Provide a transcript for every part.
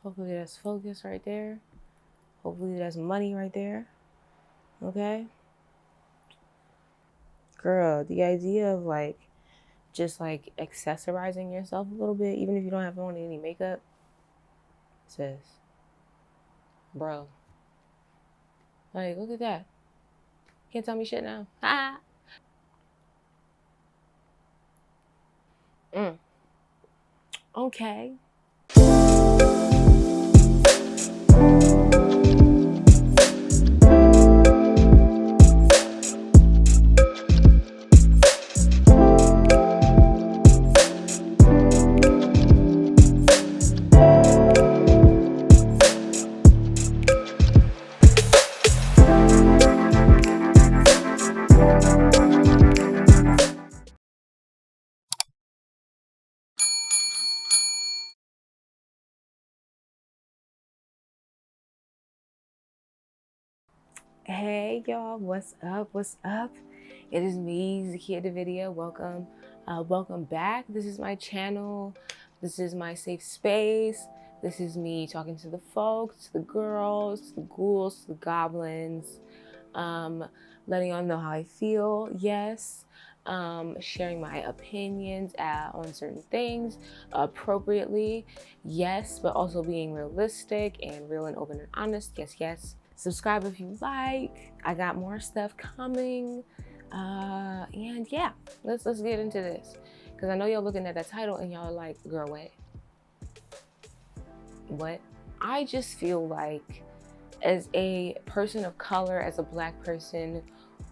Hopefully that's focus right there. Hopefully that's money right there. Okay? Girl, the idea of like just like accessorizing yourself a little bit, even if you don't have on any makeup, sis, bro, like look at that. Can't tell me shit now. Ha. Okay. Hey y'all, what's up? What's up? It is me, Zakiya Davidia. Welcome back. This is my channel. This is my safe space. This is me talking to the folks, to the girls, to the ghouls, to the goblins, letting y'all know how I feel. Yes. Sharing my opinions on certain things appropriately. Yes, but also being realistic and real and open and honest. Yes, yes. Subscribe if you like. I got more stuff coming. And yeah, let's get into this. Because I know y'all looking at that title and y'all are like, girl, what? What? I just feel like as a person of color, as a Black person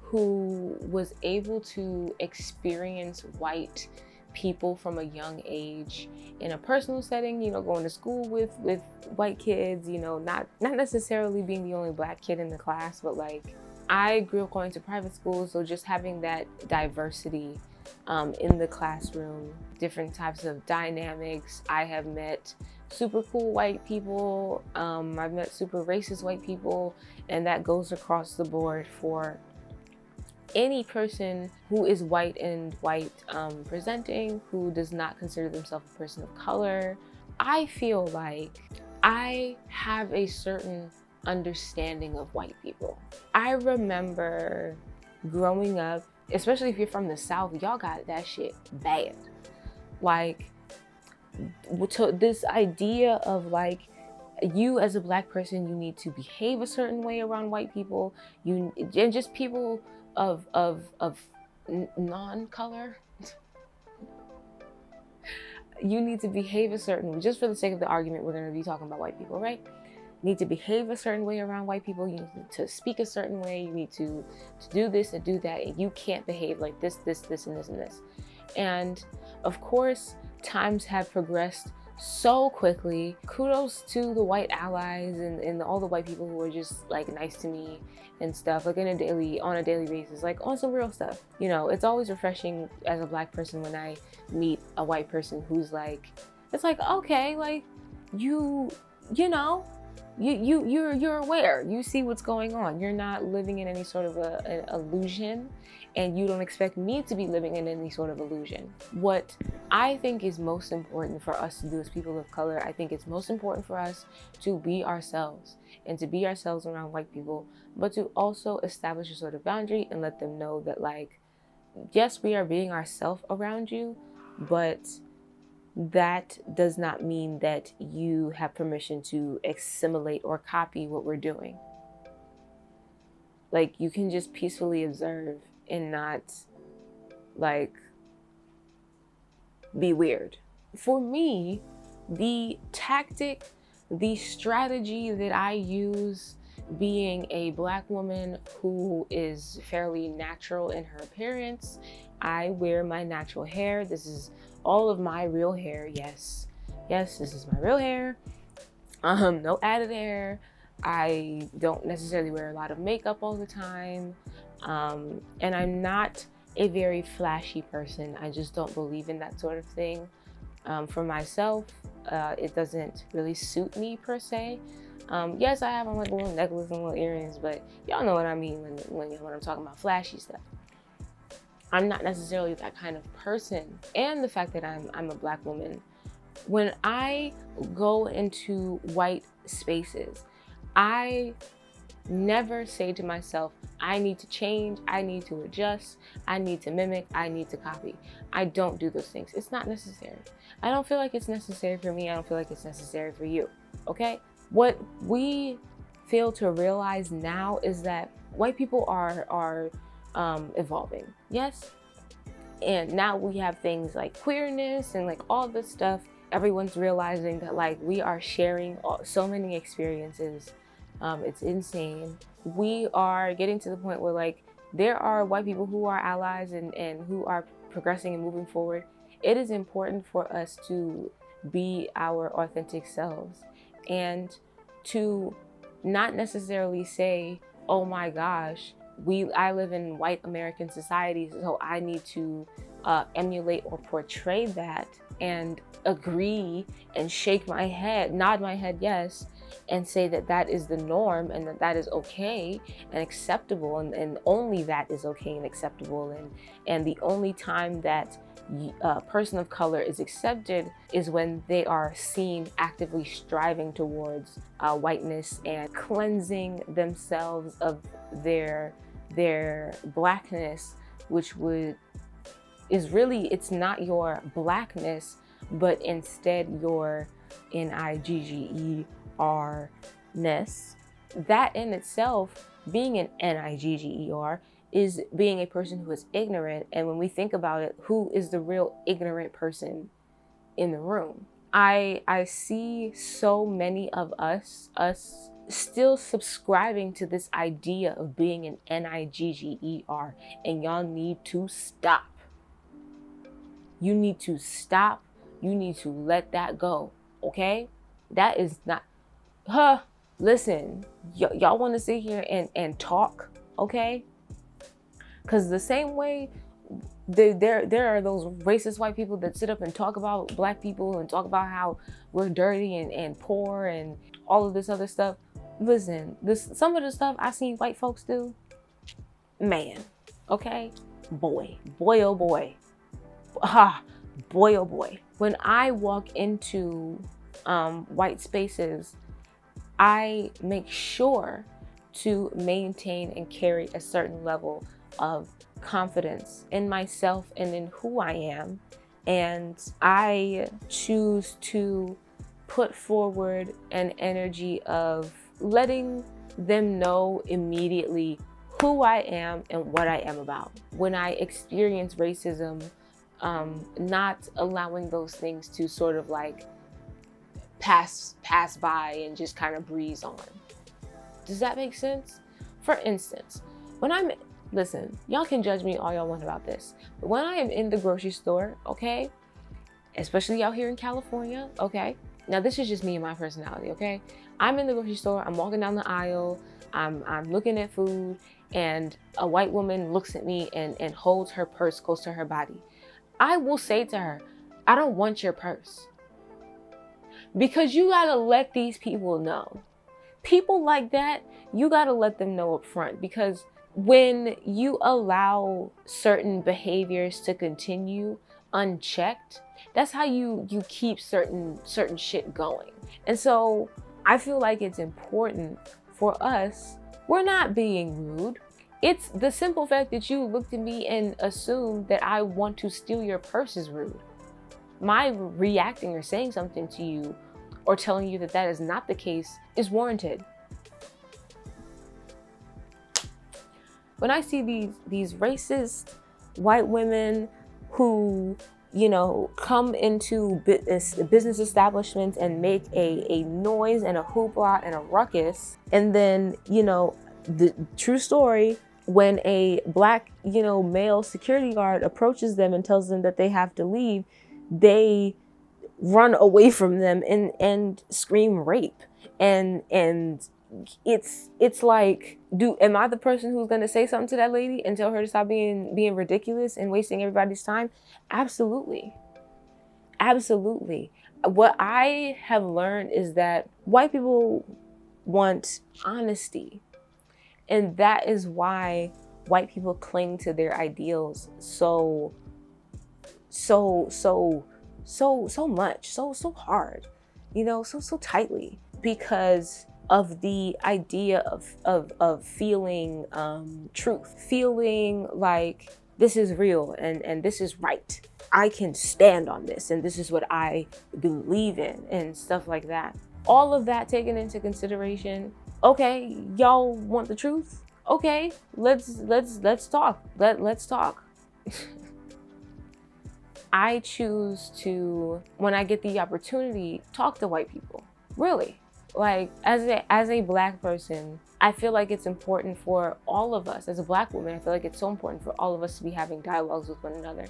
who was able to experience white people from a young age in a personal setting, you know, going to school with white kids, you know, not necessarily being the only Black kid in the class, but like I grew up going to private schools, so just having that diversity in the classroom, different types of dynamics. I have met super cool white people, I've met super racist white people, and that goes across the board for any person who is white and white presenting, who does not consider themselves a person of color. I feel like I have a certain understanding of white people. I remember growing up, especially if you're from the South, y'all got that shit bad. Like, this idea of like, you as a Black person, you need to behave a certain way around white people, and just people of non-color. You need to behave a certain way. Just for the sake of the argument, we're going to be talking about white people, right? You need to behave a certain way around white people. You need to speak a certain way. You need to do this and do that, and you can't behave like this, and this, and this. And of course, times have progressed so quickly. Kudos to the white allies and all the white people who are just like nice to me and stuff, like on a daily basis, like on some real stuff. You know, it's always refreshing as a Black person when I meet a white person who's like, it's like, okay, like you know, you're aware, you see what's going on, you're not living in any sort of an illusion, and you don't expect me to be living in any sort of illusion. What I think is most important for us to do as people of color, I think it's most important for us to be ourselves, and to be ourselves around white people, but to also establish a sort of boundary and let them know that, like, yes, we are being ourselves around you, but that does not mean that you have permission to assimilate or copy what we're doing. Like, you can just peacefully observe and not like be weird. For me, the tactic, the strategy that I use, being a Black woman who is fairly natural in her appearance, I wear my natural hair. This is all of my real hair. Yes, this is my real hair. No added hair. I don't necessarily wear a lot of makeup all the time. And I'm not a very flashy person. I just don't believe in that sort of thing. For myself, it doesn't really suit me per se. Yes, I have on like a little necklace and little earrings, but y'all know what I mean when I'm talking about flashy stuff. I'm not necessarily that kind of person. And the fact that I'm a Black woman When I go into white spaces, I never say to myself, I need to change, I need to adjust, I need to mimic, I need to copy. I don't do those things. It's not necessary. I don't feel like it's necessary for me. I don't feel like it's necessary for you. Okay? What we fail to realize now is that white people are evolving. Yes? And now we have things like queerness and like all this stuff. Everyone's realizing that like we are sharing so many experiences. It's insane. We are getting to the point where like there are white people who are allies and who are progressing and moving forward. It is important for us to be our authentic selves and to not necessarily say, oh my gosh, I live in white American society, so I need to emulate or portray that and agree and shake my head, nod my head yes, and say that that is the norm and that that is okay and acceptable, and only that is okay and acceptable, and the only time that a person of color is accepted is when they are seen actively striving towards whiteness and cleansing themselves of their blackness, which is really, it's not your blackness, but instead your EN-EYE-GEE-GEE-EE-ARz-ness. That in itself, being an EN-EYE-GEE-GEE-EE-ARz, is being a person who is ignorant. And when we think about it, who is the real ignorant person in the room? I see so many of us still subscribing to this idea of being an EN-EYE-GEE-GEE-EE-ARz, and y'all need to stop. You need to stop. You need to let that go, okay? That is not, listen, y'all want to sit here and talk, okay? Because the same way there are those racist white people that sit up and talk about black people and talk about how we're dirty and poor and all of this other stuff. Listen, some of the stuff I seen white folks do, man, okay? Boy, oh boy. Boy, oh boy. When I walk into white spaces, I make sure to maintain and carry a certain level of confidence in myself and in who I am. And I choose to put forward an energy of letting them know immediately who I am and what I am about. When I experience racism, not allowing those things to sort of like pass by and just kind of breeze on. Does that make sense? For instance, when listen, y'all can judge me all y'all want about this, but when I am in the grocery store, okay, especially out here in California, okay, now this is just me and my personality, okay, I'm in the grocery store, I'm walking down the aisle, I'm looking at food, and a white woman looks at me and holds her purse close to her body. I will say to her, I don't want your purse. Because you gotta let these people know. People like that, you gotta let them know up front, because when you allow certain behaviors to continue unchecked, that's how you keep certain shit going. And so I feel like it's important for us, we're not being rude. It's the simple fact that you looked at me and assumed that I want to steal your purse is rude. My reacting or saying something to you or telling you that that is not the case is warranted. When I see these racist white women who, you know, come into business establishments and make a noise and a hoopla and a ruckus, and then, you know, the true story, when a black, you know, male security guard approaches them and tells them that they have to leave, they run away from them and scream rape. And it's like, am I the person who's gonna say something to that lady and tell her to stop being ridiculous and wasting everybody's time? Absolutely. Absolutely. What I have learned is that white people want honesty. And that is why white people cling to their ideals so so much, so hard, you know, so tightly, because of the idea of feeling truth, feeling like this is real and this is right. I can stand on this and this is what I believe in and stuff like that. All of that taken into consideration. Okay, y'all want the truth? Okay, let's talk. Let's talk. I choose to, when I get the opportunity, talk to white people. Really. Like, as a Black person, I feel like it's important for all of us. As a Black woman, I feel like it's so important for all of us to be having dialogues with one another.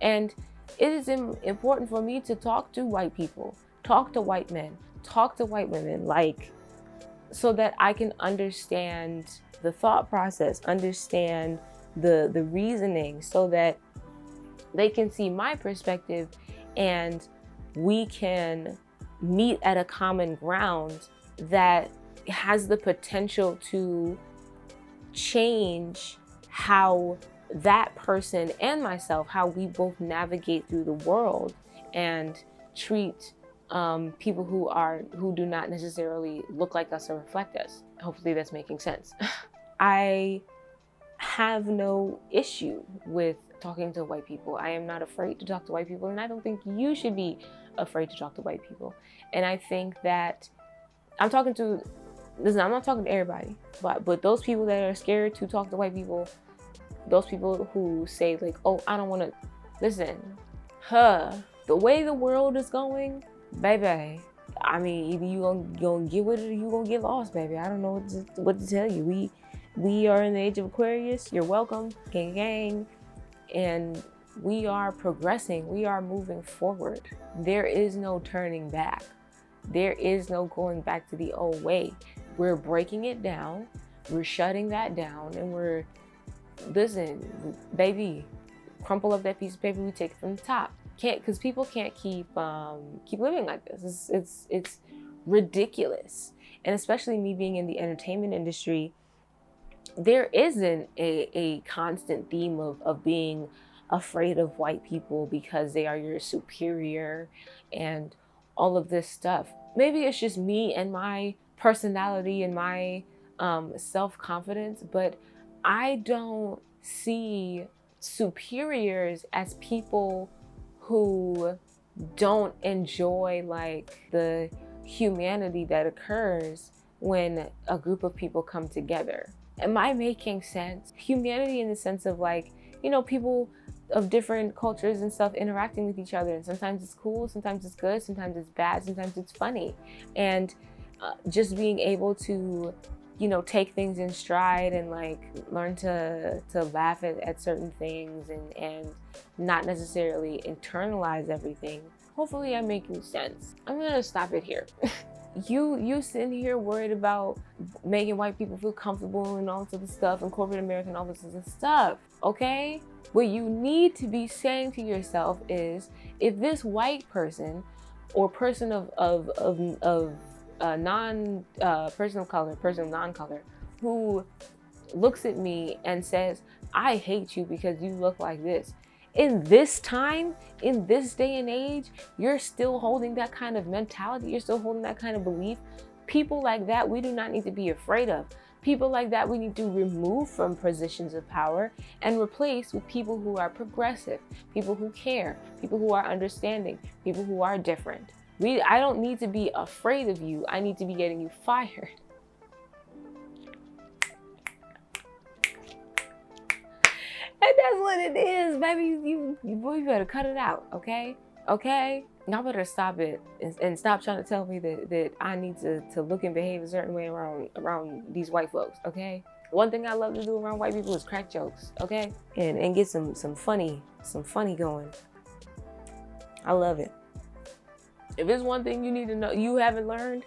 And it is important for me to talk to white people, talk to white men, talk to white women, like, so that I can understand the thought process, understand the reasoning, so that they can see my perspective and we can meet at a common ground that has the potential to change how that person and myself, how we both navigate through the world and treat people who do not necessarily look like us or reflect us. Hopefully that's making sense. I have no issue with talking to white people. I am not afraid to talk to white people, and I don't think you should be afraid to talk to white people. And I think that I'm not talking to everybody, but those people that are scared to talk to white people, those people who say like, oh, I don't want to listen, the way the world is going, baby, I mean, either you gonna get with it or you gonna get lost, baby. I don't know what to tell you. We are in the age of Aquarius. You're welcome, gang gang. And we are progressing. We are moving forward. There is no turning back. There is no going back to the old way. We're breaking it down. We're shutting that down. And listen, baby, crumple up that piece of paper. We take it from the top. Because people can't keep living like this. It's ridiculous. And especially me being in the entertainment industry, there isn't a constant theme of being afraid of white people because they are your superior and all of this stuff. Maybe it's just me and my personality and my self-confidence, but I don't see superiors as people who don't enjoy like the humanity that occurs when a group of people come together. Am I making sense? Humanity in the sense of like, you know, people of different cultures and stuff interacting with each other. And sometimes it's cool, sometimes it's good, sometimes it's bad, sometimes it's funny. And just being able to, you know, take things in stride and like learn to laugh at certain things and not necessarily internalize everything. Hopefully I'm making sense. I'm gonna stop it here. You sitting here worried about making white people feel comfortable and all this other stuff and corporate America and all this other stuff, okay? What you need to be saying to yourself is, if this white person or person of person of non-color who looks at me and says, I hate you because you look like this. In this time, in this day and age, you're still holding that kind of mentality. You're still holding that kind of belief. People like that, we do not need to be afraid of. People like that, we need to remove from positions of power and replace with people who are progressive, people who care, people who are understanding, people who are different. I don't need to be afraid of you. I need to be getting you fired. And that's what it is, baby. You better cut it out, okay? Okay? Y'all better stop it and stop trying to tell me that I need to look and behave a certain way around these white folks, okay? One thing I love to do around white people is crack jokes, okay? And get some funny going. I love it. If there's one thing you need to know, you haven't learned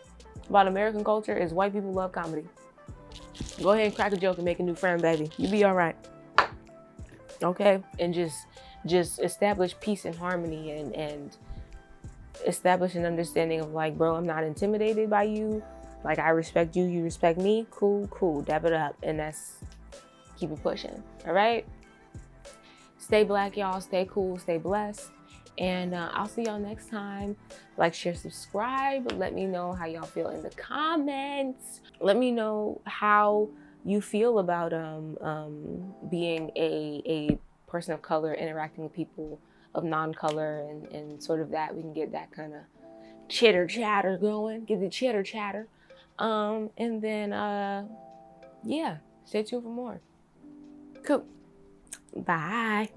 about American culture, is white people love comedy. Go ahead and crack a joke and make a new friend, baby. You be all right. Okay? And just establish peace and harmony and establish an understanding of like, bro, I'm not intimidated by you. Like, I respect you, you respect me. Cool, dab it up. And keep it pushing, all right? Stay Black, y'all. Stay cool, stay blessed. And I'll see y'all next time. Like, share, subscribe. Let me know how y'all feel in the comments. Let me know how you feel about being a person of color, interacting with people of non-color, and sort of that. We can get that kind of chitter chatter going, get the chitter chatter. And then, yeah, stay tuned for more. Cool. Bye.